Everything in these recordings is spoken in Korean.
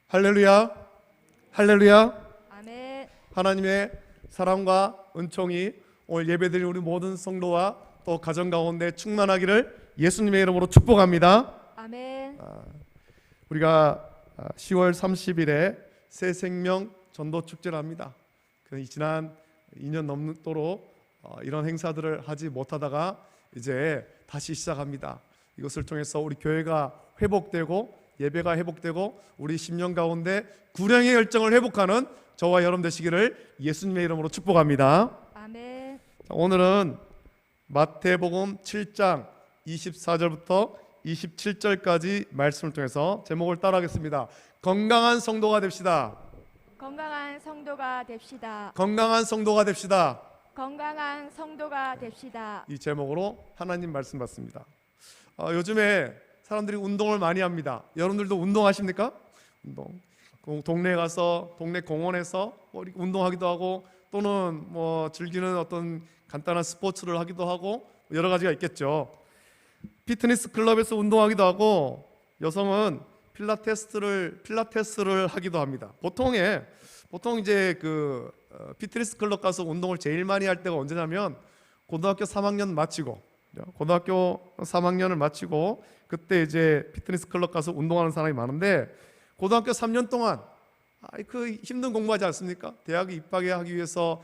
할렐루야, 할렐루야. 아멘. 하나님의 사랑과 은총이 오늘 예배드린 우리 모든 성도와 또 가정 가운데 충만하기를 예수님의 이름으로 축복합니다. 아멘. 우리가 10월 30일에 새 생명 전도 축제를 합니다. 지난 2년 넘도록 이런 행사들을 하지 못하다가 이제 다시 시작합니다. 이것을 통해서 우리 교회가 회복되고 예배가 회복되고 우리 심령 가운데 구령의 열정을 회복하는 저와 여러분 되시기를 예수님의 이름으로 축복합니다. 아멘. 오늘은 마태복음 7장 24절부터 27절까지 말씀을 통해서 제목을 따라하겠습니다. 건강한 성도가 됩시다. 건강한 성도가 됩시다. 건강한 성도가 됩시다. 건강한 성도가 됩시다. 이 제목으로 하나님 말씀 받습니다. 요즘에 사람들이 운동을 많이 합니다. 여러분들도 운동하십니까? 운동. 동네에 가서 동네 공원에서 운동하기도 하고 또는 즐기는 어떤 간단한 스포츠를 하기도 하고 여러 가지가 있겠죠. 피트니스 클럽에서 운동하기도 하고 여성은 필라테스를 하기도 합니다. 보통 이제 피트니스 클럽 가서 운동을 제일 많이 할 때가 언제냐면 고등학교 3학년을 마치고 그때 이제 피트니스 클럽 가서 운동하는 사람이 많은데 고등학교 3년 동안 힘든 공부하지 않습니까? 대학에 입학하기 위해서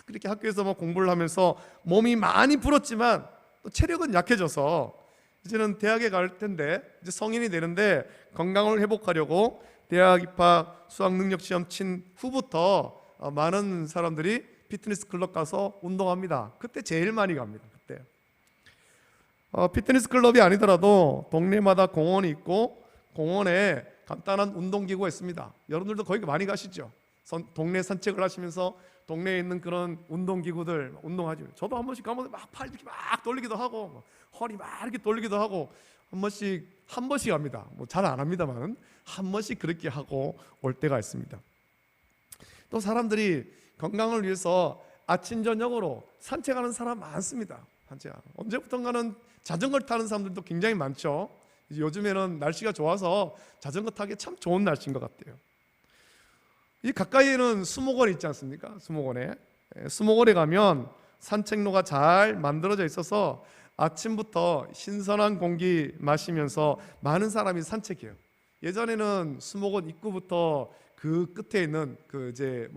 그렇게 학교에서 공부를 하면서 몸이 많이 불었지만 또 체력은 약해져서 이제는 대학에 갈 텐데 이제 성인이 되는데 건강을 회복하려고 대학 입학 수학 능력 시험 친 후부터 많은 사람들이 피트니스 클럽 가서 운동합니다. 그때 제일 많이 갑니다. 그때 피트니스 클럽이 아니더라도 동네마다 공원이 있고 공원에 간단한 운동기구가 있습니다. 여러분들도 거기 많이 가시죠? 동네 산책을 하시면서 동네에 있는 그런 운동기구들 운동하죠. 저도 한 번씩 가면 팔 이렇게 막 돌리기도 하고 허리 막 이렇게 돌리기도 하고 한 번씩 합니다. 잘 안 합니다만 한 번씩 그렇게 하고 올 때가 있습니다. 또 사람들이 건강을 위해서 아침 저녁으로 산책하는 사람 많습니다. 언제부턴가는 자전거를 타는 사람들도 굉장히 많죠. 요즘에는 날씨가 좋아서 자전거 타기 참 좋은 날씨인 것 같아요. 이 가까이에는 수목원이 있지 않습니까? 수목원에 가면 산책로가 잘 만들어져 있어서 아침부터 신선한 공기 마시면서 많은 사람이 산책해요. 예전에는 수목원 입구부터 그 끝에 있는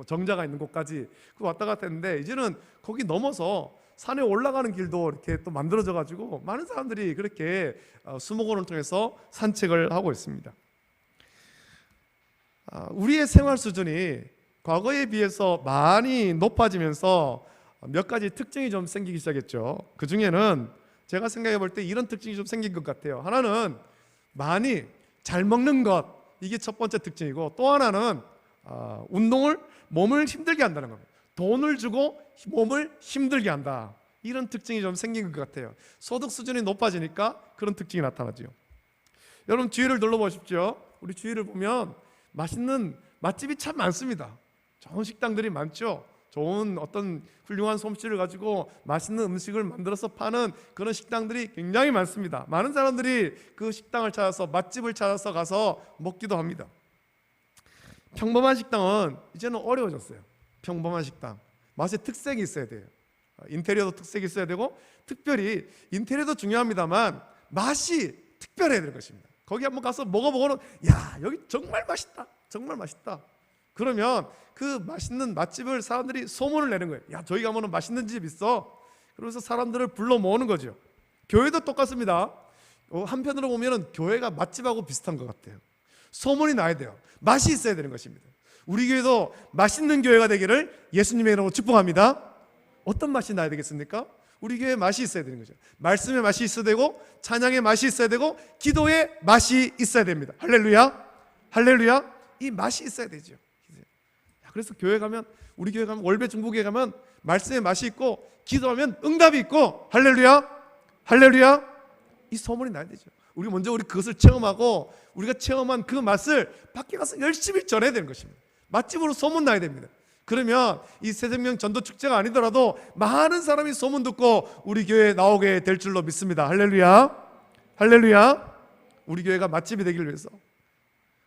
정자가 있는 곳까지 왔다 갔다 했는데 이제는 거기 넘어서 산에 올라가는 길도 이렇게 또 만들어져 가지고 많은 사람들이 그렇게 수목원을 통해서 산책을 하고 있습니다. 우리의 생활 수준이 과거에 비해서 많이 높아지면서 몇 가지 특징이 좀 생기기 시작했죠. 그 중에는 제가 생각해 볼 때 이런 특징이 좀 생긴 것 같아요. 하나는 많이 잘 먹는 것, 이게 첫 번째 특징이고, 또 하나는 몸을 힘들게 한다는 겁니다. 돈을 주고 몸을 힘들게 한다. 이런 특징이 좀 생긴 것 같아요. 소득 수준이 높아지니까 그런 특징이 나타나죠. 여러분 주위를 둘러보십시오. 우리 주위를 보면 맛있는 맛집이 참 많습니다. 좋은 식당들이 많죠. 좋은 어떤 훌륭한 솜씨를 가지고 맛있는 음식을 만들어서 파는 그런 식당들이 굉장히 많습니다. 많은 사람들이 그 식당을 찾아서 맛집을 찾아서 가서 먹기도 합니다. 평범한 식당은 이제는 어려워졌어요. 평범한 식당 맛에 특색이 있어야 돼요. 인테리어도 특색이 있어야 되고 특별히 인테리어도 중요합니다만 맛이 특별해야 될 것입니다. 거기 한번 가서 먹어보고는 여기 정말 맛있다. 그러면 그 맛있는 맛집을 사람들이 소문을 내는 거예요. 저기 가면 맛있는 집 있어. 그러면서 사람들을 불러 모으는 거죠. 교회도 똑같습니다. 한편으로 보면 교회가 맛집하고 비슷한 것 같아요. 소문이 나야 돼요. 맛이 있어야 되는 것입니다. 우리 교회도 맛있는 교회가 되기를 예수님의 이름으로 축복합니다. 어떤 맛이 나야 되겠습니까? 우리 교회에 맛이 있어야 되는 거죠. 말씀의 맛이 있어야 되고 찬양의 맛이 있어야 되고 기도의 맛이 있어야 됩니다. 할렐루야. 이 맛이 있어야 되죠. 그래서 우리 교회 가면 월배 중부교회 가면 말씀의 맛이 있고 기도하면 응답이 있고 할렐루야. 이 소문이 나야 되죠. 우리 그것을 체험하고 우리가 체험한 그 맛을 밖에 가서 열심히 전해야 되는 것입니다. 맛집으로 소문 나야 됩니다. 그러면 이 새생명 전도 축제가 아니더라도 많은 사람이 소문 듣고 우리 교회에 나오게 될 줄로 믿습니다. 할렐루야. 우리 교회가 맛집이 되기를 위해서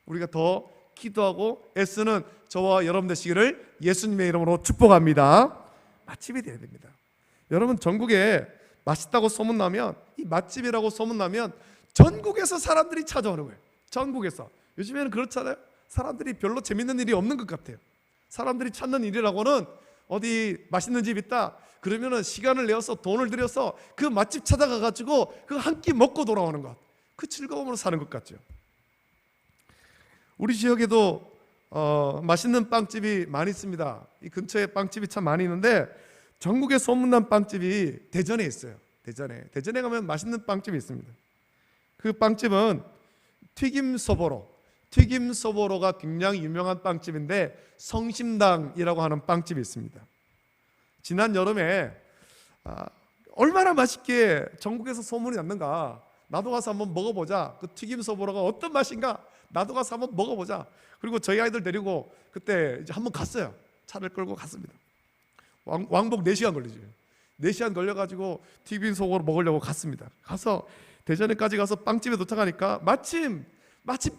우리가 더 기도하고 애쓰는 저와 여러분 되시기를 예수님의 이름으로 축복합니다. 맛집이 되어야 됩니다. 여러분, 전국에 맛있다고 소문나면, 이 맛집이라고 소문나면 전국에서 사람들이 찾아오는 거예요. 전국에서. 요즘에는 그렇잖아요. 사람들이 별로 재밌는 일이 없는 것 같아요. 사람들이 찾는 일이라고는 어디 맛있는 집 있다 그러면은 시간을 내어서 돈을 들여서 그 맛집 찾아가 가지고 그 한 끼 먹고 돌아오는 것, 그 즐거움으로 사는 것 같죠. 우리 지역에도 맛있는 빵집이 많이 있습니다. 이 근처에 빵집이 참 많이 있는데 전국에 소문난 빵집이 대전에 있어요. 대전에 가면 맛있는 빵집이 있습니다. 그 빵집은 튀김소보로가 굉장히 유명한 빵집인데 성심당이라고 하는 빵집이 있습니다. 지난 여름에 얼마나 맛있게 전국에서 소문이 났는가, 나도 가서 한번 먹어보자, 그 튀김소보로가 어떤 맛인가 나도 가서 한번 먹어보자. 그리고 저희 아이들 데리고 그때 이제 한번 갔어요. 차를 끌고 갔습니다. 왕복 4시간 걸리죠. 4시간 걸려가지고 튀김소보로 먹으려고 갔습니다. 가서 대전에까지 가서 빵집에 도착하니까 마침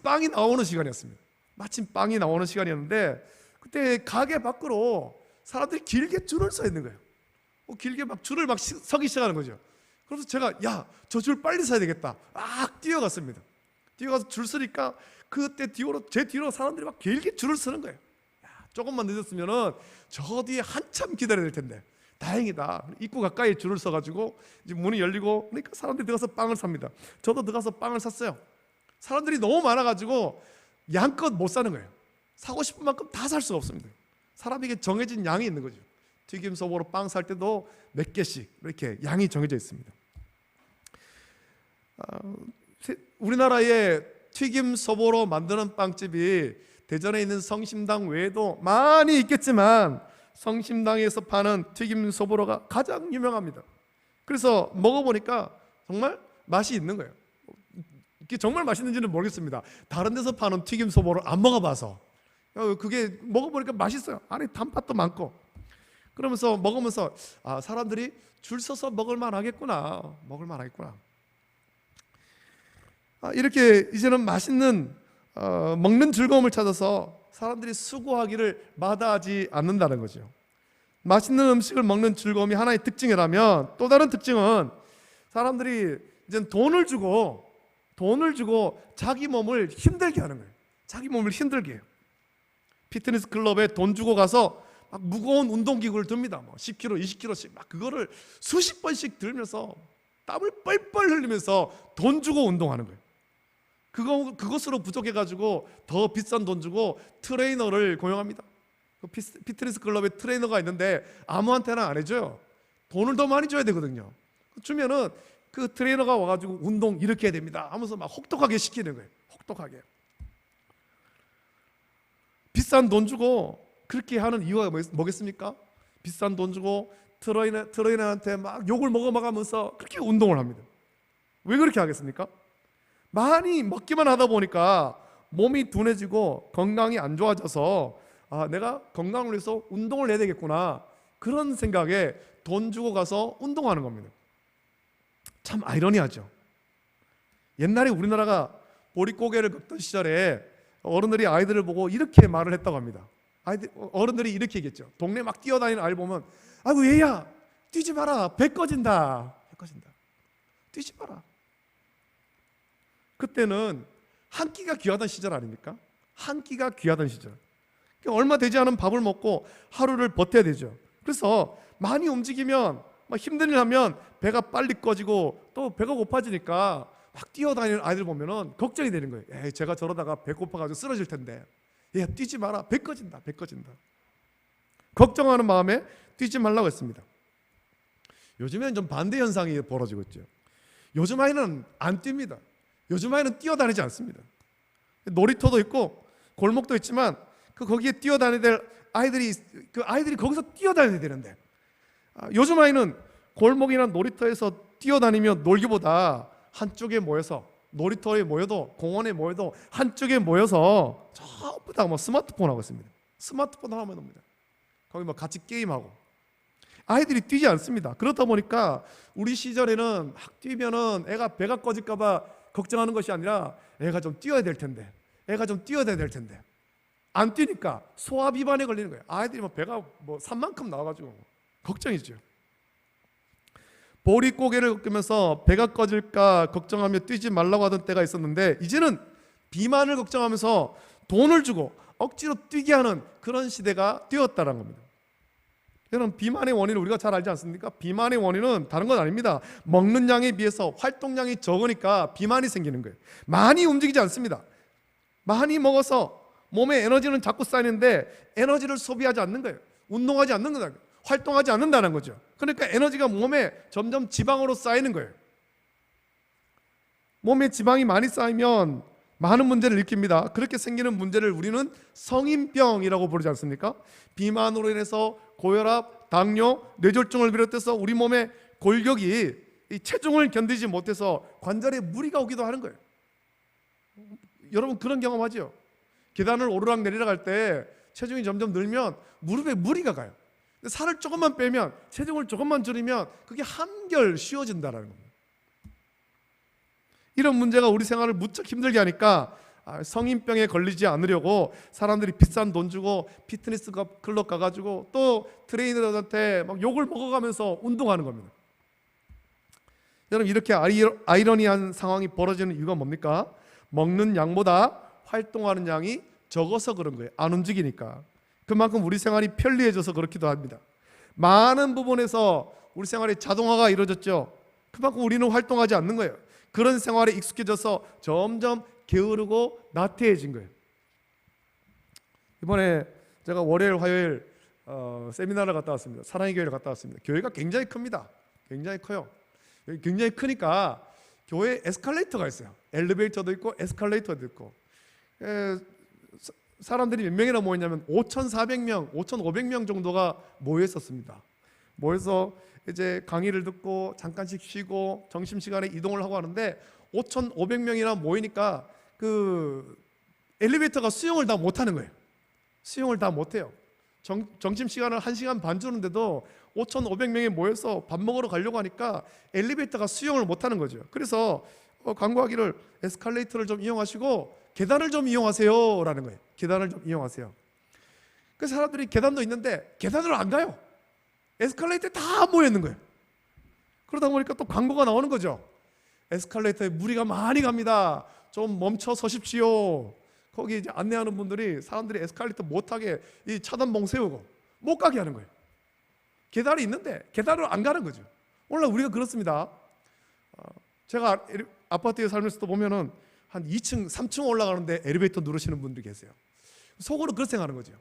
빵이 나오는 시간이었습니다. 마침 빵이 나오는 시간이었는데 그때 가게 밖으로 사람들이 길게 줄을 서 있는 거예요. 길게 막 줄을 막 서기 시작하는 거죠. 그래서 제가 저 줄 빨리 서야 되겠다. 뛰어갔습니다. 뛰어가서 줄 서니까 그때 제 뒤로 사람들이 막 길게 줄을 서는 거예요. 조금만 늦었으면은 저 뒤에 한참 기다려야 될 텐데 다행이다. 입구 가까이 줄을 서가지고 이제 문이 열리고 그러니까 사람들이 들어가서 빵을 삽니다. 저도 들어가서 빵을 샀어요. 사람들이 너무 많아가지고 양껏 못 사는 거예요. 사고 싶은 만큼 다 살 수가 없습니다. 사람에게 정해진 양이 있는 거죠. 튀김소보로 빵 살 때도 몇 개씩 이렇게 양이 정해져 있습니다. 우리나라에 튀김소보로 만드는 빵집이 대전에 있는 성심당 외에도 많이 있겠지만 성심당에서 파는 튀김소보로가 가장 유명합니다. 그래서 먹어보니까 정말 맛이 있는 거예요. 이게 정말 맛있는지는 모르겠습니다. 다른 데서 파는 튀김소보로 안 먹어봐서 그게 먹어보니까 맛있어요. 안에 단팥도 많고. 그러면서 먹으면서 사람들이 줄 서서 먹을만 하겠구나. 이렇게 이제는 맛있는 먹는 즐거움을 찾아서 사람들이 수고하기를 마다하지 않는다는 거죠. 맛있는 음식을 먹는 즐거움이 하나의 특징이라면 또 다른 특징은 사람들이 이제 돈을 주고 자기 몸을 힘들게 하는 거예요. 자기 몸을 힘들게 해요. 피트니스 클럽에 돈 주고 가서 막 무거운 운동기구를 듭니다. 10kg, 20kg씩 막 그거를 수십 번씩 들면서 땀을 뻘뻘 흘리면서 돈 주고 운동하는 거예요. 그것으로 부족해가지고 더 비싼 돈 주고 트레이너를 고용합니다. 피트니스 클럽에 트레이너가 있는데 아무한테나 안 해줘요. 돈을 더 많이 줘야 되거든요. 주면은 그 트레이너가 와가지고 운동 이렇게 해야 됩니다 하면서 막 혹독하게 시키는 거예요. 혹독하게. 비싼 돈 주고 그렇게 하는 이유가 뭐겠습니까? 비싼 돈 주고 트레이너한테 막 욕을 먹어가면서 그렇게 운동을 합니다. 왜 그렇게 하겠습니까? 많이 먹기만 하다 보니까 몸이 둔해지고 건강이 안 좋아져서 내가 건강을 위해서 운동을 해야 되겠구나, 그런 생각에 돈 주고 가서 운동하는 겁니다. 참 아이러니하죠. 옛날에 우리나라가 보릿고개를 걷던 시절에 어른들이 아이들을 보고 이렇게 말을 했다고 합니다. 어른들이 이렇게 얘기했죠. 동네 막 뛰어다니는 아이를 보면 아이고 얘야 뛰지 마라, 배 꺼진다. 뛰지 마라. 그때는 한 끼가 귀하던 시절 아닙니까? 한 끼가 귀하던 시절. 얼마 되지 않은 밥을 먹고 하루를 버텨야 되죠. 그래서 많이 움직이면 막 힘든 일 하면 배가 빨리 꺼지고 또 배가 고파지니까 막 뛰어다니는 아이들 보면은 걱정이 되는 거예요. 에이, 제가 저러다가 배 고파가지고 쓰러질 텐데. 야, 뛰지 마라. 배 꺼진다. 걱정하는 마음에 뛰지 말라고 했습니다. 요즘에는 좀 반대 현상이 벌어지고 있죠. 요즘 아이는 안 뜁니다. 요즘 아이는 뛰어다니지 않습니다. 놀이터도 있고 골목도 있지만 거기에 뛰어다니야 될 아이들이 거기서 뛰어다녀야 되는데 요즘 아이는 골목이나 놀이터에서 뛰어다니며 놀기보다 한쪽에 모여서, 놀이터에 모여도 공원에 모여도 한쪽에 모여서 전부 다 스마트폰 하고 있습니다. 스마트폰 하면 옵니다. 거기 같이 게임하고. 아이들이 뛰지 않습니다. 그렇다 보니까 우리 시절에는 막 뛰면은 애가 배가 꺼질까 봐 걱정하는 것이 아니라 애가 좀 뛰어야 될 텐데, 안 뛰니까 소화 비만에 걸리는 거예요. 아이들이 뭐 배가 뭐 산만큼 나와가지고 걱정이죠. 보릿고개를 걷으면서 배가 꺼질까 걱정하며 뛰지 말라고 하던 때가 있었는데, 이제는 비만을 걱정하면서 돈을 주고 억지로 뛰게 하는 그런 시대가 되었다는 겁니다. 여러분, 비만의 원인을 우리가 잘 알지 않습니까? 비만의 원인은 다른 건 아닙니다. 먹는 양에 비해서 활동량이 적으니까 비만이 생기는 거예요. 많이 움직이지 않습니다. 많이 먹어서 몸에 에너지는 자꾸 쌓이는데 에너지를 소비하지 않는 거예요. 운동하지 않는 거다. 활동하지 않는다는 거죠. 그러니까 에너지가 몸에 점점 지방으로 쌓이는 거예요. 몸에 지방이 많이 쌓이면 많은 문제를 일으킵니다. 그렇게 생기는 문제를 우리는 성인병이라고 부르지 않습니까? 비만으로 인해서 고혈압, 당뇨, 뇌졸중을 비롯해서 우리 몸의 골격이 이 체중을 견디지 못해서 관절에 무리가 오기도 하는 거예요. 여러분, 그런 경험하죠? 계단을 오르락 내리락 할 때 체중이 점점 늘면 무릎에 무리가 가요. 근데 살을 조금만 빼면, 체중을 조금만 줄이면 그게 한결 쉬워진다는 겁니다. 이런 문제가 우리 생활을 무척 힘들게 하니까 성인병에 걸리지 않으려고 사람들이 비싼 돈 주고 피트니스 클럽 가가지고 또 트레이너들한테 막 욕을 먹어가면서 운동하는 겁니다. 여러분, 이렇게 아이러니한 상황이 벌어지는 이유가 뭡니까? 먹는 양보다 활동하는 양이 적어서 그런 거예요. 안 움직이니까. 그만큼 우리 생활이 편리해져서 그렇기도 합니다. 많은 부분에서 우리 생활이 자동화가 이루어졌죠. 그만큼 우리는 활동하지 않는 거예요. 그런 생활에 익숙해져서 점점 게으르고 나태해진 거예요. 이번에 제가 월요일, 화요일 세미나를 갔다 왔습니다. 사랑의 교회를 갔다 왔습니다. 교회가 굉장히 큽니다. 굉장히 커요. 굉장히 크니까 교회에 에스컬레이터가 있어요. 엘리베이터도 있고 에스컬레이터도 있고. 사람들이 몇 명이나 모였냐면 5,400명, 5,500명 정도가 모여 있었습니다. 모여서 이제 강의를 듣고 잠깐씩 쉬고 점심시간에 이동을 하고 하는데, 5,500명이나 모이니까 그 엘리베이터가 수용을 다 못하는 거예요. 수용을 다 못해요. 점심시간을 1시간 반 주는데도 5,500명이 모여서 밥 먹으러 가려고 하니까 엘리베이터가 수용을 못하는 거죠. 그래서 광고하기를 에스컬레이터를 좀 이용하시고 계단을 좀 이용하세요 라는 거예요. 계단을 좀 이용하세요. 그 사람들이 계단도 있는데 계단을 안 가요. 에스컬레이터에 다 모여 있는 거예요. 그러다 보니까 또 광고가 나오는 거죠. 에스컬레이터에 무리가 많이 갑니다. 좀 멈춰 서십시오. 거기 이제 안내하는 분들이 사람들이 에스컬레이터 못 타게 이 차단봉 세우고 못 가게 하는 거예요. 계단이 있는데 계단을 안 가는 거죠. 오늘날 우리가 그렇습니다. 제가 아파트에 살면서도 보면은 한 2층, 3층 올라가는데 엘리베이터 누르시는 분들이 계세요. 속으로 그렇게 생각하는 거죠.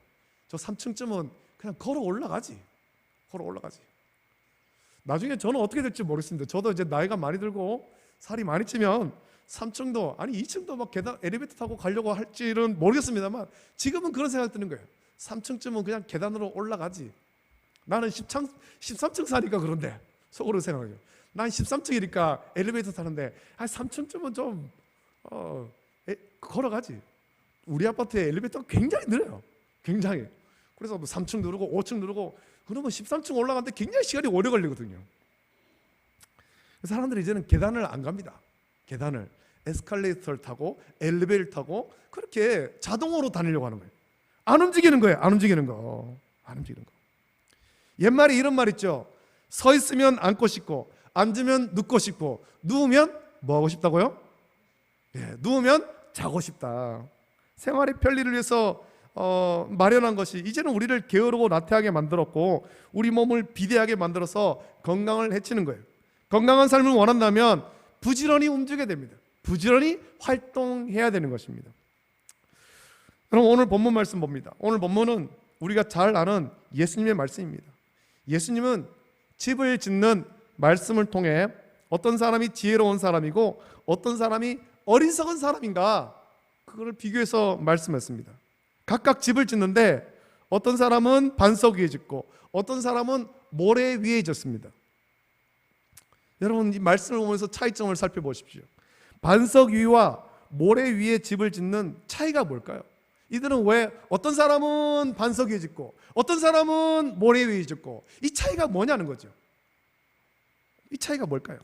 저 3층쯤은 그냥 걸어 올라가지. 걸어 올라가지. 나중에 저는 어떻게 될지 모르겠습니다. 저도 이제 나이가 많이 들고 살이 많이 찌면 3층도 아니 2층도 막 계단 엘리베이터 타고 가려고 할지는 모르겠습니다만, 지금은 그런 생각이 드는 거예요. 3층쯤은 그냥 계단으로 올라가지. 나는 13층 사니까 그런데 속으로 생각해요. 난 13층이니까 엘리베이터 타는데 한 3층쯤은 좀 걸어가지. 우리 아파트에 엘리베이터가 굉장히 느려요. 굉장히. 그래서 뭐 3층 누르고 5층 누르고 그러면 13층 올라가는데 굉장히 시간이 오래 걸리거든요. 사람들이 이제는 계단을 안 갑니다. 계단을 에스컬레이터를 타고 엘리베이터를 타고 그렇게 자동으로 다니려고 하는 거예요. 안 움직이는 거예요. 안 움직이는 거. 안 움직이는 거. 옛말에 이런 말 있죠. 서 있으면 앉고 싶고 앉으면 눕고 싶고 누우면 뭐 하고 싶다고요? 누우면 자고 싶다. 생활의 편리를 위해서 마련한 것이 이제는 우리를 게으르고 나태하게 만들었고 우리 몸을 비대하게 만들어서 건강을 해치는 거예요. 건강한 삶을 원한다면 부지런히 움직여야 됩니다. 부지런히 활동해야 되는 것입니다. 그럼 오늘 본문 말씀 봅니다. 오늘 본문은 우리가 잘 아는 예수님의 말씀입니다. 예수님은 집을 짓는 말씀을 통해 어떤 사람이 지혜로운 사람이고 어떤 사람이 어리석은 사람인가, 그거를 비교해서 말씀했습니다. 각각 집을 짓는데 어떤 사람은 반석 위에 짓고 어떤 사람은 모래 위에 짓습니다. 여러분, 이 말씀을 보면서 차이점을 살펴보십시오. 반석 위와 모래 위에 집을 짓는 차이가 뭘까요? 이들은 왜 어떤 사람은 반석 위에 짓고 어떤 사람은 모래 위에 짓고, 이 차이가 뭐냐는 거죠. 이 차이가 뭘까요?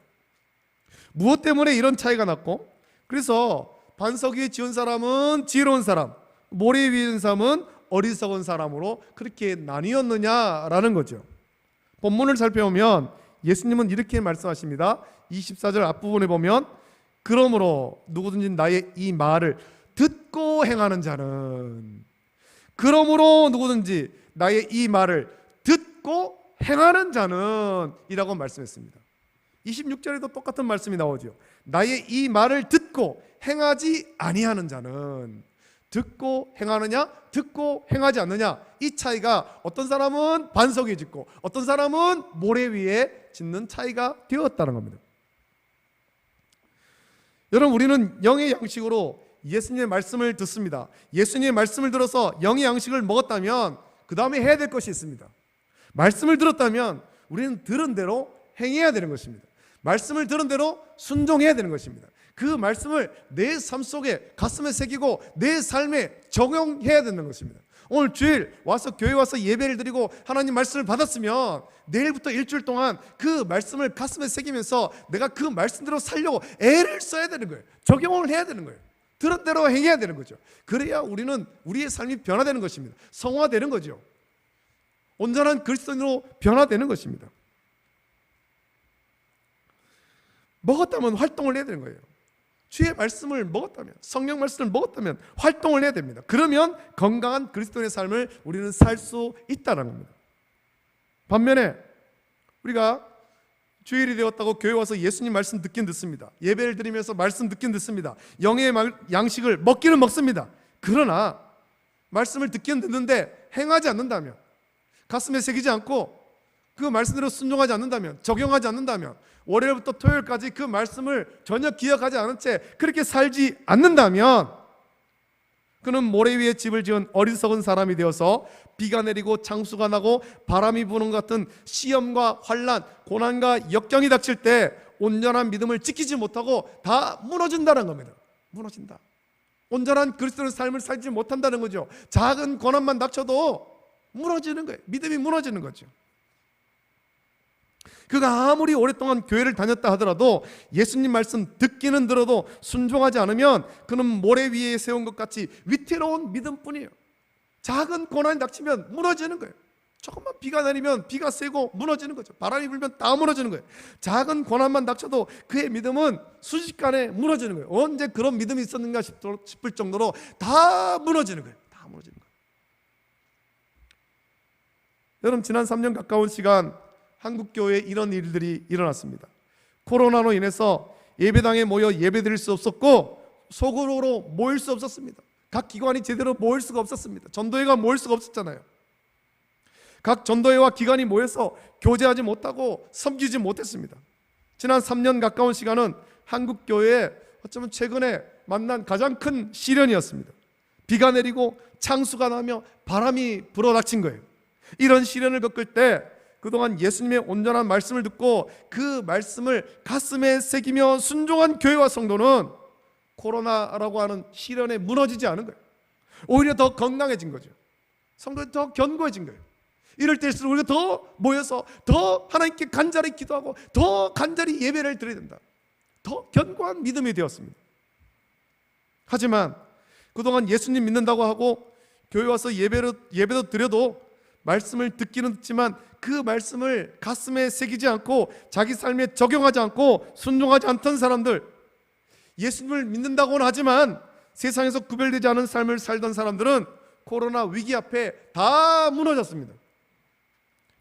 무엇 때문에 이런 차이가 났고, 그래서 반석 위에 지은 사람은 지혜로운 사람, 모래 위에 있는 사람은 어리석은 사람으로 그렇게 나뉘었느냐라는 거죠. 본문을 살펴보면 예수님은 이렇게 말씀하십니다. 24절 앞부분에 보면 그러므로 누구든지 나의 이 말을 듣고 행하는 자는, 그러므로 누구든지 나의 이 말을 듣고 행하는 자는 이라고 말씀했습니다. 26절에도 똑같은 말씀이 나오죠. 나의 이 말을 듣고 행하지 아니하는 자는, 듣고 행하느냐 듣고 행하지 않느냐, 이 차이가 어떤 사람은 반석 위에 짓고 어떤 사람은 모래 위에 짓는 차이가 되었다는 겁니다. 여러분, 우리는 영의 양식으로 예수님의 말씀을 듣습니다. 예수님의 말씀을 들어서 영의 양식을 먹었다면 그 다음에 해야 될 것이 있습니다. 말씀을 들었다면 우리는 들은 대로 행해야 되는 것입니다. 말씀을 들은 대로 순종해야 되는 것입니다. 그 말씀을 내 삶 속에 가슴에 새기고 내 삶에 적용해야 되는 것입니다. 오늘 주일 와서 교회 와서 예배를 드리고 하나님 말씀을 받았으면 내일부터 일주일 동안 그 말씀을 가슴에 새기면서 내가 그 말씀대로 살려고 애를 써야 되는 거예요. 적용을 해야 되는 거예요. 들은 대로 행해야 되는 거죠. 그래야 우리는 우리의 삶이 변화되는 것입니다. 성화되는 거죠. 온전한 그리스도인으로 변화되는 것입니다. 먹었다면 활동을 해야 되는 거예요. 주의 말씀을 먹었다면, 성령 말씀을 먹었다면 활동을 해야 됩니다. 그러면 건강한 그리스도인의 삶을 우리는 살 수 있다는 겁니다. 반면에 우리가 주일이 되었다고 교회 와서 예수님 말씀 듣긴 듣습니다. 예배를 드리면서 말씀 듣긴 듣습니다. 영의 양식을 먹기는 먹습니다. 그러나 말씀을 듣긴 듣는데 행하지 않는다면, 가슴에 새기지 않고 그 말씀대로 순종하지 않는다면, 적용하지 않는다면, 월요일부터 토요일까지 그 말씀을 전혀 기억하지 않은 채 그렇게 살지 않는다면 그는 모래 위에 집을 지은 어리석은 사람이 되어서 비가 내리고 창수가 나고 바람이 부는 것 같은 시험과 환난, 고난과 역경이 닥칠 때 온전한 믿음을 지키지 못하고 다 무너진다는 겁니다. 무너진다. 온전한 그리스도의 삶을 살지 못한다는 거죠. 작은 고난만 닥쳐도 무너지는 거예요. 믿음이 무너지는 거죠. 그가 아무리 오랫동안 교회를 다녔다 하더라도 예수님 말씀 듣기는 들어도 순종하지 않으면 그는 모래 위에 세운 것 같이 위태로운 믿음뿐이에요. 작은 고난이 닥치면 무너지는 거예요. 조금만 비가 내리면 비가 세고 무너지는 거죠. 바람이 불면 다 무너지는 거예요. 작은 고난만 닥쳐도 그의 믿음은 순식간에 무너지는 거예요. 언제 그런 믿음이 있었는가 싶을 정도로 다 무너지는 거예요. 다 무너지는 거예요. 여러분, 지난 3년 가까운 시간 한국교회에 이런 일들이 일어났습니다. 코로나로 인해서 예배당에 모여 예배드릴 수 없었고 소그룹으로 모일 수 없었습니다. 각 기관이 제대로 모일 수가 없었습니다. 전도회가 모일 수가 없었잖아요. 각 전도회와 기관이 모여서 교제하지 못하고 섬기지 못했습니다. 지난 3년 가까운 시간은 한국교회에 어쩌면 최근에 만난 가장 큰 시련이었습니다. 비가 내리고 창수가 나며 바람이 불어닥친 거예요. 이런 시련을 겪을 때 그동안 예수님의 온전한 말씀을 듣고 그 말씀을 가슴에 새기며 순종한 교회와 성도는 코로나라고 하는 시련에 무너지지 않은 거예요. 오히려 더 건강해진 거죠. 성도들이 더 견고해진 거예요. 이럴 때일수록 우리가 더 모여서 더 하나님께 간절히 기도하고 더 간절히 예배를 드려야 된다. 더 견고한 믿음이 되었습니다. 하지만 그동안 예수님 믿는다고 하고 교회 와서 예배도 드려도 말씀을 듣기는 듣지만 그 말씀을 가슴에 새기지 않고 자기 삶에 적용하지 않고 순종하지 않던 사람들, 예수님을 믿는다고는 하지만 세상에서 구별되지 않은 삶을 살던 사람들은 코로나 위기 앞에 다 무너졌습니다.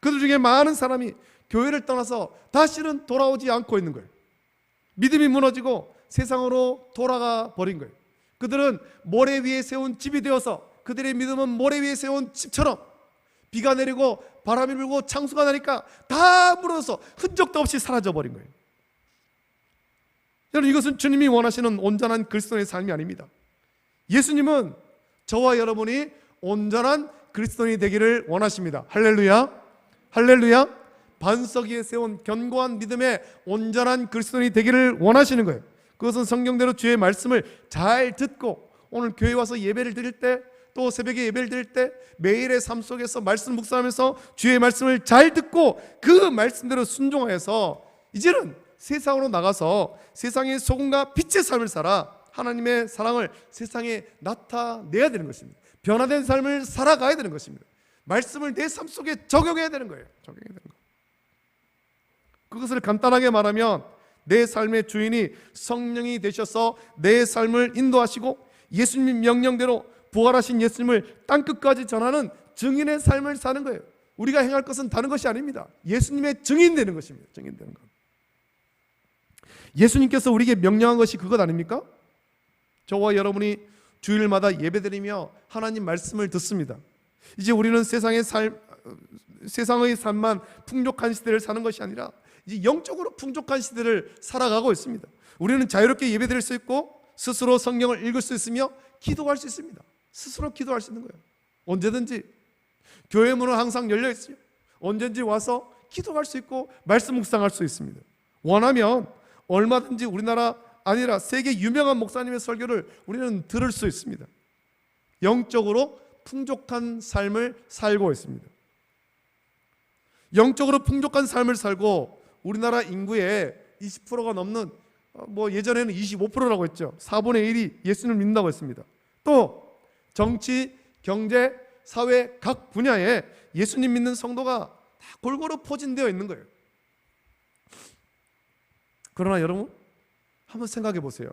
그들 중에 많은 사람이 교회를 떠나서 다시는 돌아오지 않고 있는 거예요. 믿음이 무너지고 세상으로 돌아가 버린 거예요. 그들은 모래 위에 세운 집이 되어서 그들의 믿음은 모래 위에 세운 집처럼 비가 내리고 바람이 불고 창수가 나니까 다 무너져서 흔적도 없이 사라져버린 거예요. 여러분, 이것은 주님이 원하시는 온전한 그리스도인의 삶이 아닙니다. 예수님은 저와 여러분이 온전한 그리스도인이 되기를 원하십니다. 할렐루야, 할렐루야. 반석 위에 세운 견고한 믿음의 온전한 그리스도인이 되기를 원하시는 거예요. 그것은 성경대로 주의 말씀을 잘 듣고 오늘 교회 와서 예배를 드릴 때, 또 새벽에 예배를 드릴 때 매일의 삶 속에서 말씀 묵상하면서 주의 말씀을 잘 듣고 그 말씀대로 순종하여서 이제는 세상으로 나가서 세상의 소금과 빛의 삶을 살아 하나님의 사랑을 세상에 나타내야 되는 것입니다. 변화된 삶을 살아가야 되는 것입니다. 말씀을 내 삶 속에 적용해야 되는 거예요. 적용해야 되는 거. 그것을 간단하게 말하면 내 삶의 주인이 성령이 되셔서 내 삶을 인도하시고 예수님 명령대로 부활하신 예수님을 땅끝까지 전하는 증인의 삶을 사는 거예요. 우리가 행할 것은 다른 것이 아닙니다. 예수님의 증인 되는 것입니다. 증인 되는 것. 예수님께서 우리에게 명령한 것이 그것 아닙니까? 저와 여러분이 주일마다 예배드리며 하나님 말씀을 듣습니다. 이제 우리는 세상의 삶만 풍족한 시대를 사는 것이 아니라 이제 영적으로 풍족한 시대를 살아가고 있습니다. 우리는 자유롭게 예배드릴 수 있고 스스로 성경을 읽을 수 있으며 기도할 수 있습니다. 스스로 기도할 수 있는 거예요. 언제든지 교회 문은 항상 열려 있어요. 언제든지 와서 기도할 수 있고 말씀 묵상할 수 있습니다. 원하면 얼마든지 우리나라 아니라 세계 유명한 목사님의 설교를 우리는 들을 수 있습니다. 영적으로 풍족한 삶을 살고 있습니다. 영적으로 풍족한 삶을 살고 우리나라 인구의 20%가 넘는 예전에는 25%라고 했죠. 4분의 1이 예수님을 믿는다고 했습니다. 또 정치, 경제, 사회 각 분야에 예수님 믿는 성도가 다 골고루 포진되어 있는 거예요. 그러나 여러분 한번 생각해 보세요.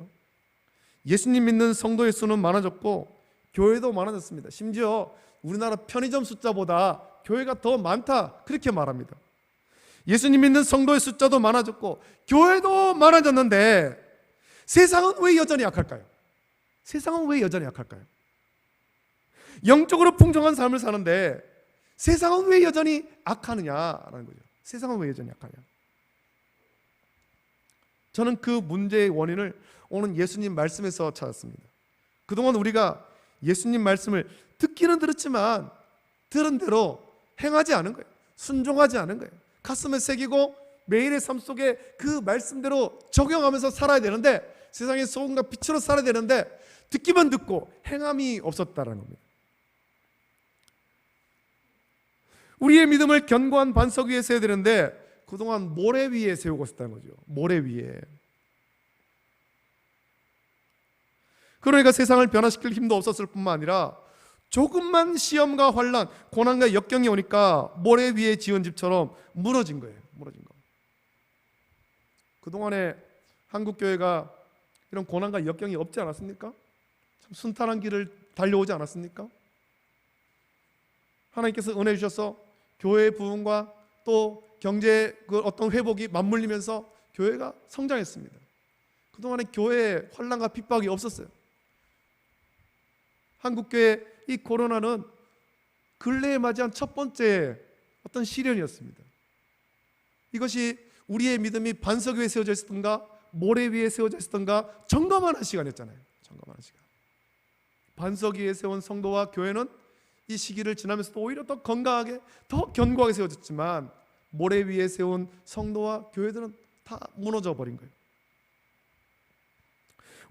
예수님 믿는 성도의 수는 많아졌고 교회도 많아졌습니다. 심지어 우리나라 편의점 숫자보다 교회가 더 많다 그렇게 말합니다. 예수님 믿는 성도의 숫자도 많아졌고 교회도 많아졌는데 세상은 왜 여전히 약할까요? 세상은 왜 여전히 약할까요? 영적으로 풍성한 삶을 사는데 세상은 왜 여전히 악하느냐라는 거죠. 세상은 왜 여전히 약하냐? 저는 그 문제의 원인을 오늘 예수님 말씀에서 찾았습니다. 그동안 우리가 예수님 말씀을 듣기는 들었지만 들은 대로 행하지 않은 거예요. 순종하지 않은 거예요. 가슴에 새기고 매일의 삶 속에 그 말씀대로 적용하면서 살아야 되는데 세상의 소금과 빛으로 살아야 되는데 듣기만 듣고 행함이 없었다는 겁니다. 우리의 믿음을 견고한 반석 위에 세워야 되는데 그동안 모래 위에 세우고 있었다는 거죠. 모래 위에. 그러니까 세상을 변화시킬 힘도 없었을 뿐만 아니라 조금만 시험과 환난, 고난과 역경이 오니까 모래 위에 지은 집처럼 무너진 거예요. 무너진 거. 그동안에 한국교회가 이런 고난과 역경이 없지 않았습니까? 참 순탄한 길을 달려오지 않았습니까? 하나님께서 은혜 주셔서 교회의 부흥과 또 경제 어떤 회복이 맞물리면서 교회가 성장했습니다. 그동안에 교회에 환난과 핍박이 없었어요. 한국교회 이 코로나는 근래에 맞이한 첫 번째 어떤 시련이었습니다. 이것이 우리의 믿음이 반석 위에 세워져 있었던가 모래 위에 세워져 있었던가 점검하는 시간이었잖아요. 점검하는 시간. 반석 위에 세운 성도와 교회는 이 시기를 지나면서도 오히려 더 건강하게 더 견고하게 세워졌지만 모래 위에 세운 성도와 교회들은 다 무너져 버린 거예요.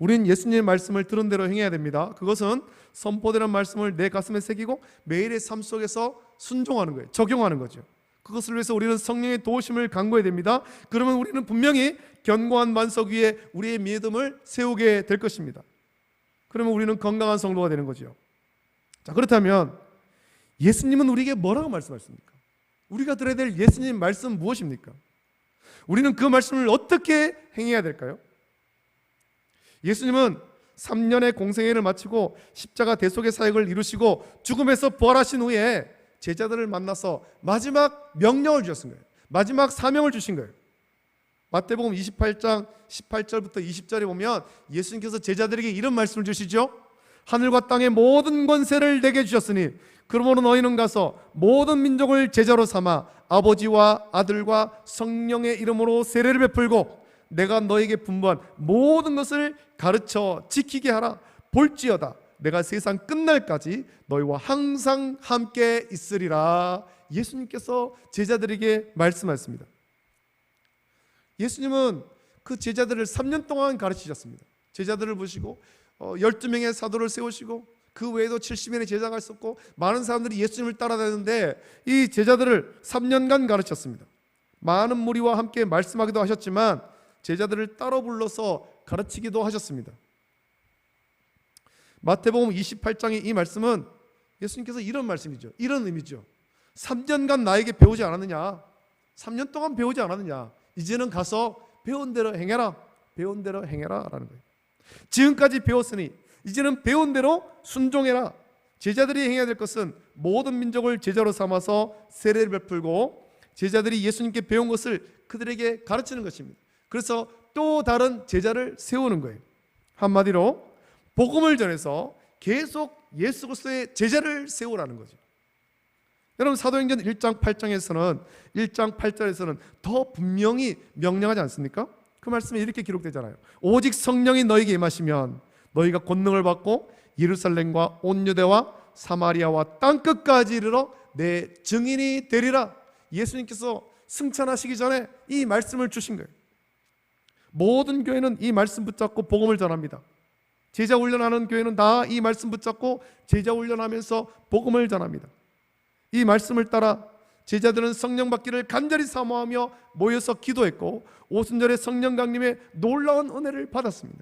우리는 예수님의 말씀을 들은 대로 행해야 됩니다. 그것은 선포되는 말씀을 내 가슴에 새기고 매일의 삶 속에서 순종하는 거예요. 적용하는 거죠. 그것을 위해서 우리는 성령의 도우심을 간구해야 됩니다. 그러면 우리는 분명히 견고한 반석 위에 우리의 믿음을 세우게 될 것입니다. 그러면 우리는 건강한 성도가 되는 거죠. 자, 그렇다면 예수님은 우리에게 뭐라고 말씀하십니까? 우리가 들어야 될 예수님 말씀 무엇입니까? 우리는 그 말씀을 어떻게 행해야 될까요? 예수님은 3년의 공생애를 마치고 십자가 대속의 사역을 이루시고 죽음에서 부활하신 후에 제자들을 만나서 마지막 명령을 주셨은 거예요. 마지막 사명을 주신 거예요. 마태복음 28장 18절부터 20절에 보면 예수님께서 제자들에게 이런 말씀을 주시죠. 하늘과 땅의 모든 권세를 내게 주셨으니 그러므로 너희는 가서 모든 민족을 제자로 삼아 아버지와 아들과 성령의 이름으로 세례를 베풀고 내가 너에게 분부한 모든 것을 가르쳐 지키게 하라. 볼지어다 내가 세상 끝날까지 너희와 항상 함께 있으리라. 예수님께서 제자들에게 말씀하셨습니다. 예수님은 그 제자들을 3년 동안 가르치셨습니다. 제자들을 부시고 12명의 사도를 세우시고 그 외에도 70명의 제자가 있었고 많은 사람들이 예수님을 따라다녔는데 이 제자들을 3년간 가르쳤습니다. 많은 무리와 함께 말씀하기도 하셨지만 제자들을 따로 불러서 가르치기도 하셨습니다. 마태복음 28장의 이 말씀은 예수님께서 이런 말씀이죠. 이런 의미죠. 3년간 나에게 배우지 않았느냐? 3년 동안 배우지 않았느냐? 이제는 가서 배운 대로 행해라. 배운 대로 행해라 라는 거예요. 지금까지 배웠으니 이제는 배운 대로 순종해라. 제자들이 행해야 될 것은 모든 민족을 제자로 삼아서 세례를 베풀고 제자들이 예수님께 배운 것을 그들에게 가르치는 것입니다. 그래서 또 다른 제자를 세우는 거예요. 한마디로 복음을 전해서 계속 예수 그리스도의 제자를 세우라는 거죠. 여러분 사도행전 1장 8절에서는 더 분명히 명령하지 않습니까? 그 말씀에 이렇게 기록되잖아요. 오직 성령이 너에게 임하시면 너희가 권능을 받고 예루살렘과 온 유대와 사마리아와 땅끝까지 이르러 내 증인이 되리라. 예수님께서 승천하시기 전에 이 말씀을 주신 거예요. 모든 교회는 이 말씀 붙잡고 복음을 전합니다. 제자 훈련하는 교회는 다 이 말씀 붙잡고 제자 훈련하면서 복음을 전합니다. 이 말씀을 따라 제자들은 성령 받기를 간절히 사모하며 모여서 기도했고 오순절에 성령 강림의 놀라운 은혜를 받았습니다.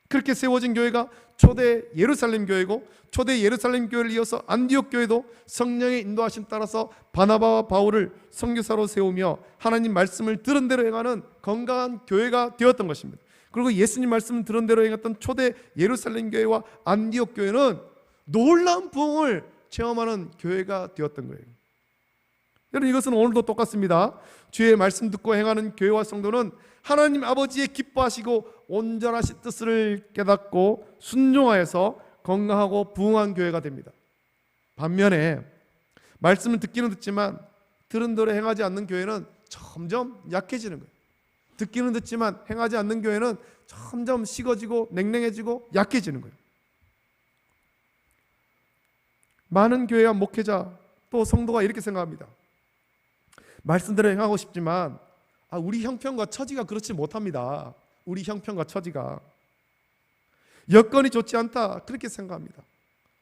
그렇게 세워진 교회가 초대 예루살렘 교회고 초대 예루살렘 교회를 이어서 안디옥 교회도 성령의 인도하심 따라서 바나바와 바울을 선교사로 세우며 하나님 말씀을 들은 대로 행하는 건강한 교회가 되었던 것입니다. 그리고 예수님 말씀 들은 대로 행했던 초대 예루살렘 교회와 안디옥 교회는 놀라운 부흥을 체험하는 교회가 되었던 거예요. 여러분 이것은 오늘도 똑같습니다. 주의 말씀 듣고 행하는 교회와 성도는 하나님 아버지의 기뻐하시고 온전하신 뜻을 깨닫고 순종하여서 건강하고 부흥한 교회가 됩니다. 반면에 말씀을 듣기는 듣지만 들은 대로 행하지 않는 교회는 점점 약해지는 거예요. 듣기는 듣지만 행하지 않는 교회는 점점 식어지고 냉랭해지고 약해지는 거예요. 많은 교회와 목회자 또 성도가 이렇게 생각합니다. 말씀대로 행하고 싶지만 우리 형편과 처지가 그렇지 못합니다. 우리 형편과 처지가 여건이 좋지 않다 그렇게 생각합니다.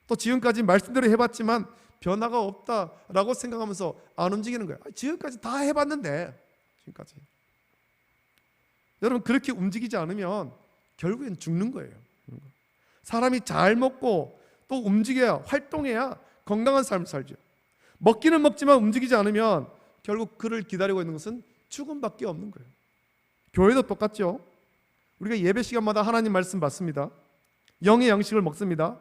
또 지금까지 말씀대로 해봤지만 변화가 없다라고 생각하면서 안 움직이는 거예요. 지금까지 다 해봤는데 지금까지. 여러분 그렇게 움직이지 않으면 결국엔 죽는 거예요. 사람이 잘 먹고 또 움직여야 활동해야 건강한 삶을 살죠. 먹기는 먹지만 움직이지 않으면 결국 그를 기다리고 있는 것은 죽음밖에 없는 거예요. 교회도 똑같죠. 우리가 예배 시간마다 하나님 말씀 받습니다. 영의 양식을 먹습니다.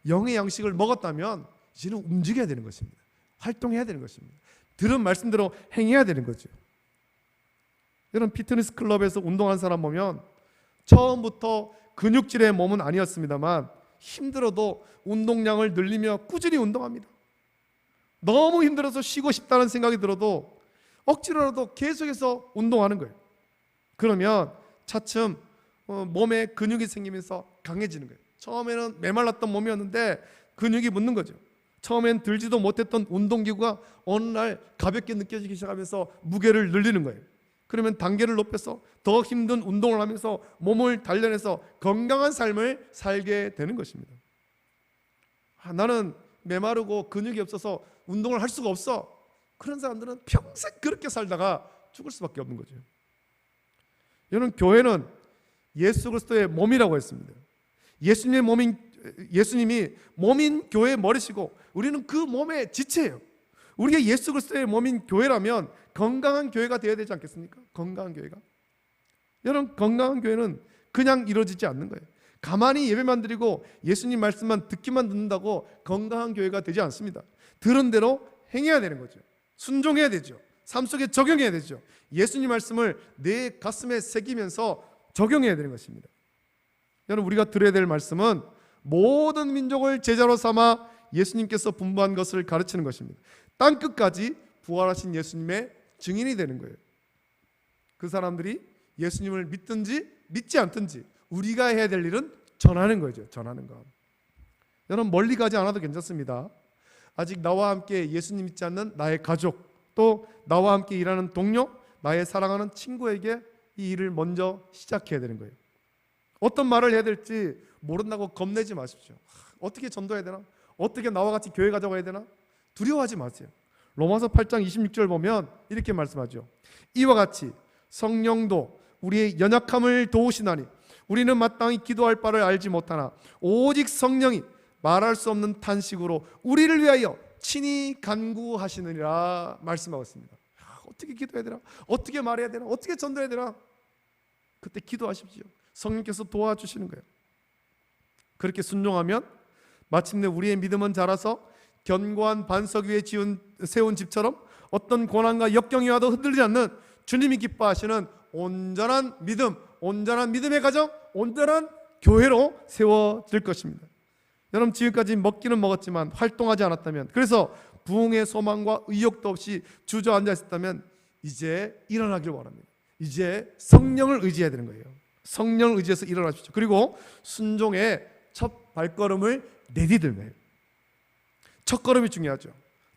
영의 양식을 먹었다면 이제는 움직여야 되는 것입니다. 활동해야 되는 것입니다. 들은 말씀대로 행해야 되는 거죠. 여러분 피트니스 클럽에서 운동한 사람 보면 처음부터 근육질의 몸은 아니었습니다만 힘들어도 운동량을 늘리며 꾸준히 운동합니다. 너무 힘들어서 쉬고 싶다는 생각이 들어도 억지로라도 계속해서 운동하는 거예요. 그러면 차츰 몸에 근육이 생기면서 강해지는 거예요. 처음에는 메말랐던 몸이었는데 근육이 붙는 거죠. 처음엔 들지도 못했던 운동기구가 어느 날 가볍게 느껴지기 시작하면서 무게를 늘리는 거예요. 그러면 단계를 높여서 더 힘든 운동을 하면서 몸을 단련해서 건강한 삶을 살게 되는 것입니다. 나는 메마르고 근육이 없어서 운동을 할 수가 없어. 그런 사람들은 평생 그렇게 살다가 죽을 수밖에 없는 거죠. 여러분 교회는 예수 그리스도의 몸이라고 했습니다. 예수님이 몸인 교회의 머리시고 우리는 그 몸의 지체예요. 우리가 예수 그리스도의 몸인 교회라면 건강한 교회가 되어야 되지 않겠습니까? 건강한 교회가. 여러분 건강한 교회는 그냥 이루어지지 않는 거예요. 가만히 예배만 드리고 예수님 말씀만 듣기만 듣는다고 건강한 교회가 되지 않습니다. 들은 대로 행해야 되는 거죠. 순종해야 되죠. 삶 속에 적용해야 되죠. 예수님 말씀을 내 가슴에 새기면서 적용해야 되는 것입니다. 여러분 우리가 들어야 될 말씀은 모든 민족을 제자로 삼아 예수님께서 분부한 것을 가르치는 것입니다. 땅끝까지 부활하신 예수님의 증인이 되는 거예요. 그 사람들이 예수님을 믿든지 믿지 않든지 우리가 해야 될 일은 전하는 거죠. 전하는 것. 여러분 멀리 가지 않아도 괜찮습니다. 아직 나와 함께 예수님 믿지 않는 나의 가족, 또 나와 함께 일하는 동료, 나의 사랑하는 친구에게 이 일을 먼저 시작해야 되는 거예요. 어떤 말을 해야 될지 모른다고 겁내지 마십시오. 어떻게 전도해야 되나? 어떻게 나와 같이 교회 가자고 해야 되나? 두려워하지 마세요. 로마서 8장 26절 보면 이렇게 말씀하죠. 이와 같이 성령도 우리의 연약함을 도우시나니 우리는 마땅히 기도할 바를 알지 못하나 오직 성령이 말할 수 없는 탄식으로 우리를 위하여 친히 간구하시느니라 말씀하고 있습니다. 어떻게 기도해야 되나? 어떻게 말해야 되나? 어떻게 전도해야 되나? 그때 기도하십시오. 성령께서 도와주시는 거예요. 그렇게 순종하면 마침내 우리의 믿음은 자라서 견고한 반석 위에 세운 집처럼 어떤 고난과 역경이 와도 흔들리지 않는 주님이 기뻐하시는 온전한 믿음, 온전한 믿음의 가정, 온전한 교회로 세워질 것입니다. 여러분, 지금까지 먹기는 먹었지만 활동하지 않았다면, 그래서 부흥의 소망과 의욕도 없이 주저앉아 있었다면 이제 일어나길 원합니다. 이제 성령을 의지해야 되는 거예요. 성령을 의지해서 일어나십시오. 그리고 순종의 첫 발걸음을 내디딜 거예요. 첫 걸음이 중요하죠.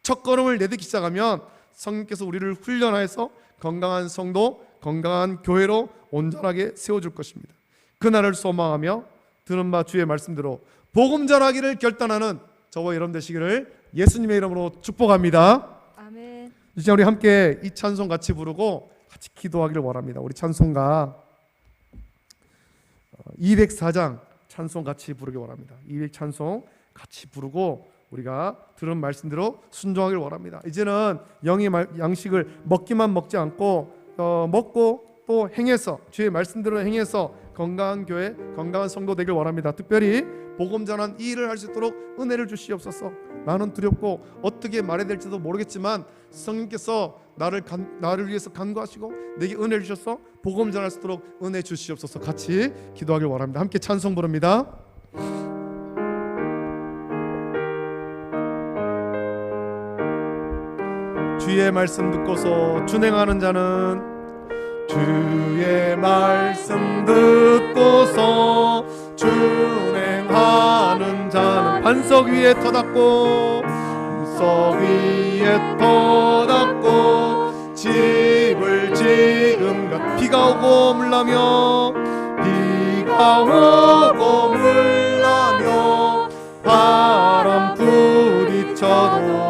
첫 걸음을 내딛기 시작하면 성령께서 우리를 훈련하여서 건강한 성도, 건강한 교회로 온전하게 세워줄 것입니다. 그날을 소망하며 들은 바 주의 말씀대로 복음 전하기를 결단하는 저와 여러분 되시기를 예수님의 이름으로 축복합니다. 아멘. 이제 우리 함께 이 찬송 같이 부르고 같이 기도하기를 원합니다. 우리 찬송가 204장 찬송 같이 부르기 원합니다. 200 찬송 같이 부르고 우리가 들은 말씀대로 순종하기를 원합니다. 이제는 영의 양식을 먹기만 먹지 않고 먹고 또 행해서 주의 말씀대로 행해서 건강한 교회, 건강한 성도 되길 원합니다. 특별히 복음 전한 이 일을 할 수 있도록 은혜를 주시옵소서. 나는 두렵고 어떻게 말해야 될지도 모르겠지만 성령께서 나를 위해서 간구하시고 내게 은혜를 주셔서 복음 전할 수 있도록 은혜 주시옵소서. 같이 기도하길 원합니다. 함께 찬송 부릅니다. 주의 말씀 듣고서 준행하는 자는 주의 말씀 듣고서 준행하는 자는 반석 위에 터닫고 집을 지은 것 비가 오고 물나며 바람 부딪혀도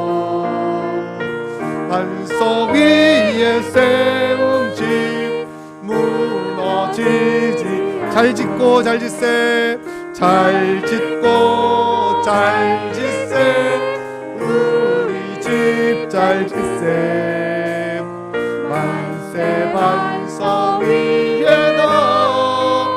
반석 위에 세운 집 무너지지 잘 짓고 잘 짓세 잘 짓고 잘 짓세 우리 집 잘 짓세 만세 반석 위에다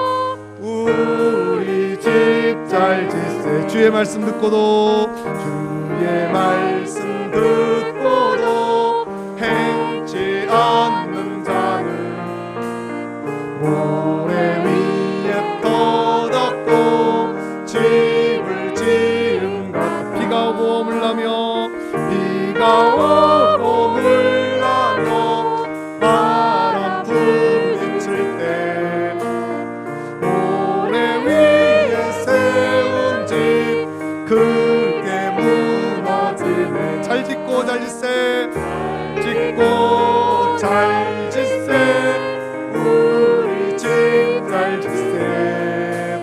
우리 집 잘 짓세 주의 말씀 듣고도 주의 말씀 듣고도 행치 않는 자는 모래 위에 떠닫고 집을 지은 것 비가 오고 물나며 바람 부딪힐 때 모래 위에 세운 집 크게 무너지네 잘 짓고 잘 짓세 짓고 잘 짓세 우리 집 잘 짓세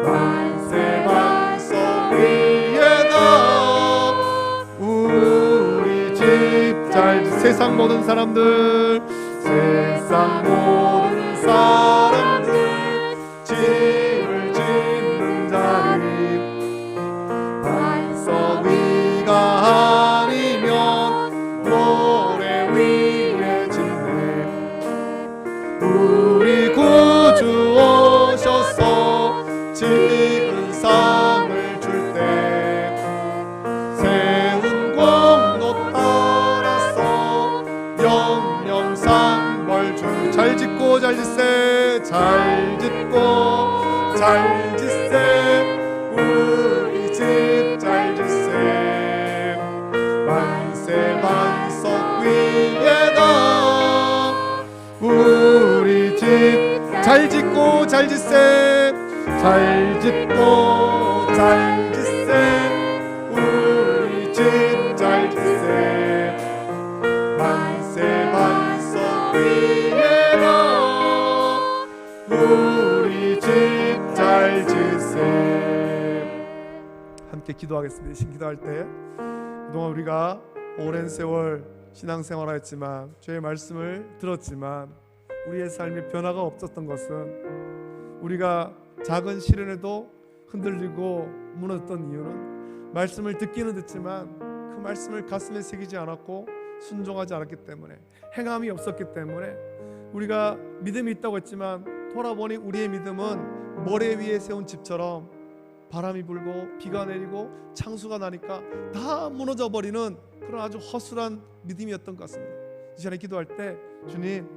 만세 반석 위에다 우리 집 잘 짓세 세상 모든 사람들 집을 짓는 자리 반석 위가 아니면 모래 위에 짓네 우리 구주 오셔서 지은 상을 줄 때 세운 공로 따라서 영영상 줄 잘 짓고 잘 짓세 잘 짓고 잘 짓세 우리 집 잘 짓세 만세 반석 위에다 우리 집 잘 짓고 잘 짓세 잘 짓고 잘 짓세 우리 집 잘 짓세 만세 반석 위에다 우리 집 잘 짓세 함께 기도하겠습니다. 신기도할 때 그동안 우리가 오랜 세월 신앙생활하였지만 주의 말씀을 들었지만 우리의 삶에 변화가 없었던 것은 우리가 작은 시련에도 흔들리고 무너졌던 이유는 말씀을 듣기는 듣지만 그 말씀을 가슴에 새기지 않았고 순종하지 않았기 때문에, 행함이 없었기 때문에, 우리가 믿음이 있다고 했지만 돌아보니 우리의 믿음은 모래 위에 세운 집처럼 바람이 불고 비가 내리고 창수가 나니까 다 무너져 버리는 그런 아주 허술한 믿음이었던 것 같습니다. 이 시간에 기도할 때 주님,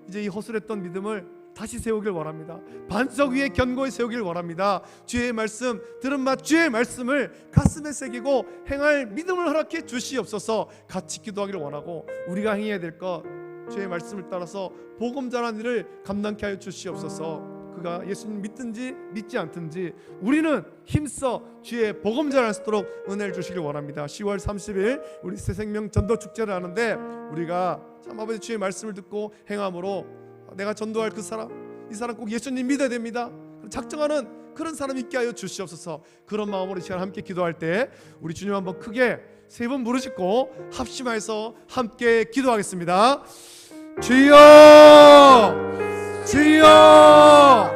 이제 이 허술했던 믿음을 다시 세우길 원합니다. 반석 위에 견고히 세우길 원합니다. 주의 말씀, 들은 맛 주의 말씀을 가슴에 새기고 행할 믿음을 허락해 주시옵소서. 같이 기도하기를 원하고, 우리가 행해야 될 것, 주의 말씀을 따라서 복음 전하는 일을 감당케 하여 주시옵소서. 그가 예수님 믿든지 믿지 않든지 우리는 힘써 주의 복음 전할 수 있도록 은혜를 주시길 원합니다. 10월 30일 우리 새생명 전도 축제를 하는데, 우리가 참 아버지 주의 말씀을 듣고 행함으로 내가 전도할 그 사람, 이 사람 꼭 예수님 믿어야 됩니다, 작정하는 그런 사람 있게 하여 주시옵소서. 그런 마음으로 이 시간 함께 기도할 때 우리 주님 한번 크게 세 번 부르시고 합심하여서 함께 기도하겠습니다. 주여, 주여,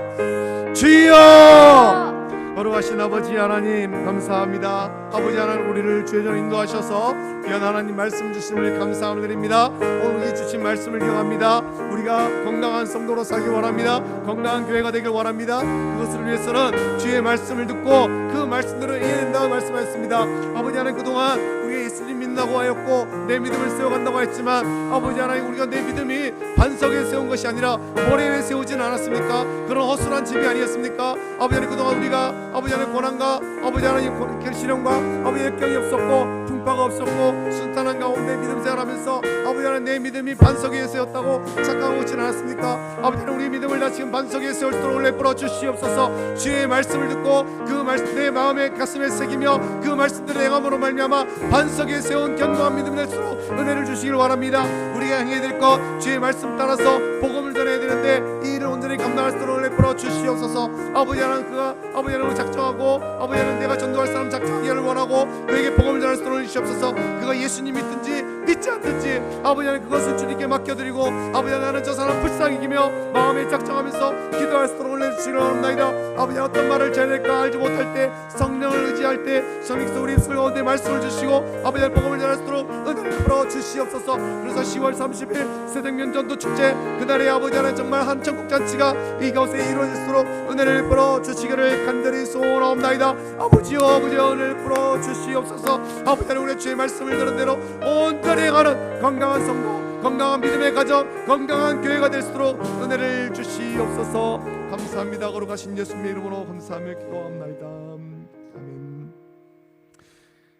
주여. 거룩하신 아버지 하나님 감사합니다. 아버지 하나님, 우리를 주의 전 인도하셔서 귀한 하나님 말씀 주심을 감사함을 드립니다. 오늘 이 주신 말씀을 기억합니다. 우리가 건강한 성도로 살기 원합니다. 건강한 교회가 되길 원합니다. 그것을 위해서는 주의 말씀을 듣고 그 말씀대로 해야 된다고 말씀하셨습니다. 아버지 하나님, 그동안 우리가 예수님 믿는다고 하였고 내 믿음을 세워간다고 했지만, 아버지 하나님, 우리가 내 믿음이 반석에 세운 것이 아니라 모래 위에 세우진 않았습니까? 그런 허술한 집이 아니었습니까? 아버지 하나님, 그동안 우리가 아버지 하나님 고난과 아버지 하나님 시련과 아버지 역경이 없었고 풍파가 없었고 순탄한 가운데 믿음 생활하면서 아버지 하나님, 내 믿음이 반석 위에 세웠다고 착각하고 있지는 않았습니까? 아버지 하나님, 우리 믿음을 다시금 반석 위에 세울 수 있도록 내버려 주시옵소서. 주의 말씀을 듣고 그 말씀 내 마음에 가슴에 새기며 그 말씀들을 행함으로 말미암아 반석 위에 세운 견고한 믿음 될수록 은혜를 주시길 원합니다. 우리가 행해야 될 것, 주의 말씀 따라서 복음을 전해야 되는데 이 일을 온전히 감당할 수 있도록 내버려 주시옵소서. 아버지 하나님, 그가 아버지 하나님 작정하고 아버지 하나님 내가 전도할 사람 작정하기를 원하고 그에게 복음을 전할 수 있도록 주시옵소서. 그가 예수님 믿든지 믿지 않든지 아버지 하나님, 그것을 주님께 맡겨드리고 아버지 하나님, 저 사람 불쌍히 여기며 마음에 작정하면서 기도할 수 있도록 올려주시기를 원합니다. 아버지, 어떤 말을 전해야 될까 알지 못할 때 성령을 의지할 때 성령께서 우리 입술 가운데 말씀을 주시고 아버지 하나님, 복음을 전할 수 있도록 은혜를 풀어 주시옵소서. 그래서 10월 30일 새생명 전도 축제 그날에 아버지 하나님, 정말 한 천국 잔치가 이 가운데 이루어질수록 은혜를 풀어 주시기를 간절히 소원하옵나이다. 아버지여, 아버지여, 은혜를 풀어 주시옵소서. 아버지 하나님, 우리 주의 말씀을 들은 대로 온전히 행하는 건강한 성도, 건강한 믿음의 가정, 건강한 교회가 될 수 있도록 은혜를 주시옵소서. 감사합니다. 거룩하신 예수님의 이름으로 감사하며 기도합나이다. 아멘.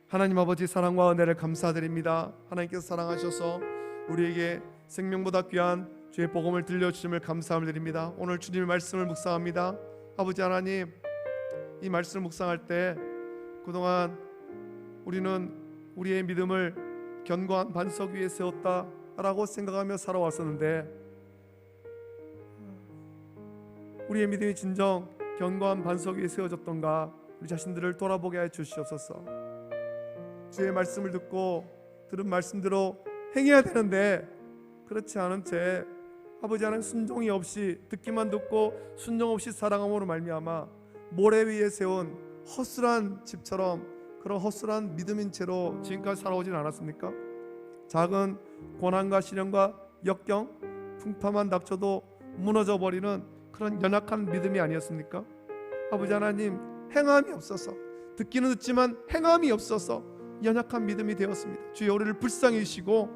하나님 아버지, 사랑과 은혜를 감사드립니다. 하나님께서 사랑하셔서 우리에게 생명보다 귀한 주의 복음을 들려주심을 감사함을 드립니다. 오늘 주님의 말씀을 묵상합니다. 아버지 하나님, 이 말씀을 묵상할 때 그동안 우리는 우리의 믿음을 견고한 반석 위에 세웠다라고 생각하며 살아왔었는데, 우리의 믿음이 진정 견고한 반석 위에 세워졌던가 우리 자신들을 돌아보게 해 주시옵소서. 주의 말씀을 듣고 들은 말씀대로 행해야 되는데 그렇지 않은 채 아버지 하나님, 순종이 없이 듣기만 듣고 순종 없이 살아감으로 말미암아 모래 위에 세운 허술한 집처럼 그런 허술한 믿음인 채로 지금까지 살아오진 않았습니까? 작은 고난과 시련과 역경, 풍파만 닥쳐도 무너져 버리는 그런 연약한 믿음이 아니었습니까? 아버지 하나님, 행함이 없어서, 듣기는 듣지만 행함이 없어서 연약한 믿음이 되었습니다. 주여, 우리를 불쌍히 여기시고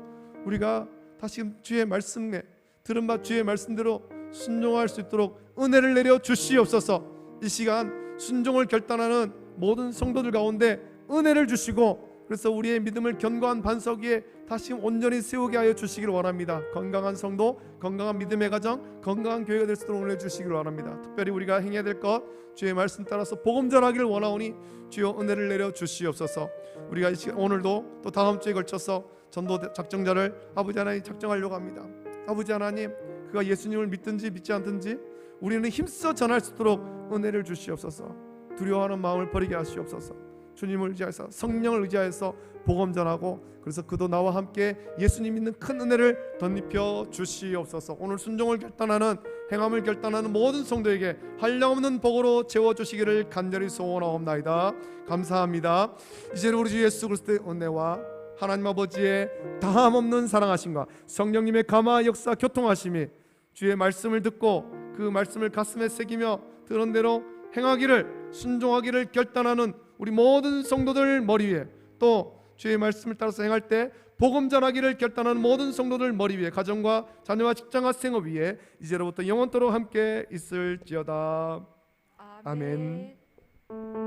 우리가 다시금 주의 말씀에 들은 바 주의 말씀대로 순종할 수 있도록 은혜를 내려 주시옵소서. 이 시간 순종을 결단하는 모든 성도들 가운데 은혜를 주시고, 그래서 우리의 믿음을 견고한 반석 위에 다시금 온전히 세우게 하여 주시기를 원합니다. 건강한 성도, 건강한 믿음의 가정, 건강한 교회가 될 수 있도록 은혜 주시기를 원합니다. 특별히 우리가 행해야 될 것, 주의 말씀 따라서 복음 전하기를 원하오니 주여 은혜를 내려 주시옵소서. 우리가 이 시간 오늘도 또 다음 주에 걸쳐서 전도 작정자를 아버지 하나님 작정하려고 합니다. 아버지 하나님, 그가 예수님을 믿든지 믿지 않든지 우리는 힘써 전할 수 있도록 은혜를 주시옵소서. 두려워하는 마음을 버리게 하시옵소서. 주님을 의지해서, 성령을 의지해서 복음 전하고, 그래서 그도 나와 함께 예수님 믿는 큰 은혜를 덧입혀 주시옵소서. 오늘 순종을 결단하는 행함을 결단하는 모든 성도에게 한량없는 복으로 채워주시기를 간절히 소원하옵나이다. 감사합니다. 이제 우리 주 예수 그리스도의 은혜와 하나님 아버지의 다함없는 사랑하심과 성령님의 감화 역사 교통하심이 주의 말씀을 듣고 그 말씀을 가슴에 새기며 들은 대로 행하기를 순종하기를 결단하는 우리 모든 성도들 머리 위에, 또 주의 말씀을 따라서 행할 때 복음 전하기를 결단하는 모든 성도들 머리 위에, 가정과 자녀와 직장과 생업 위에 이제로부터 영원토록 함께 있을지어다. 아멘. 아멘.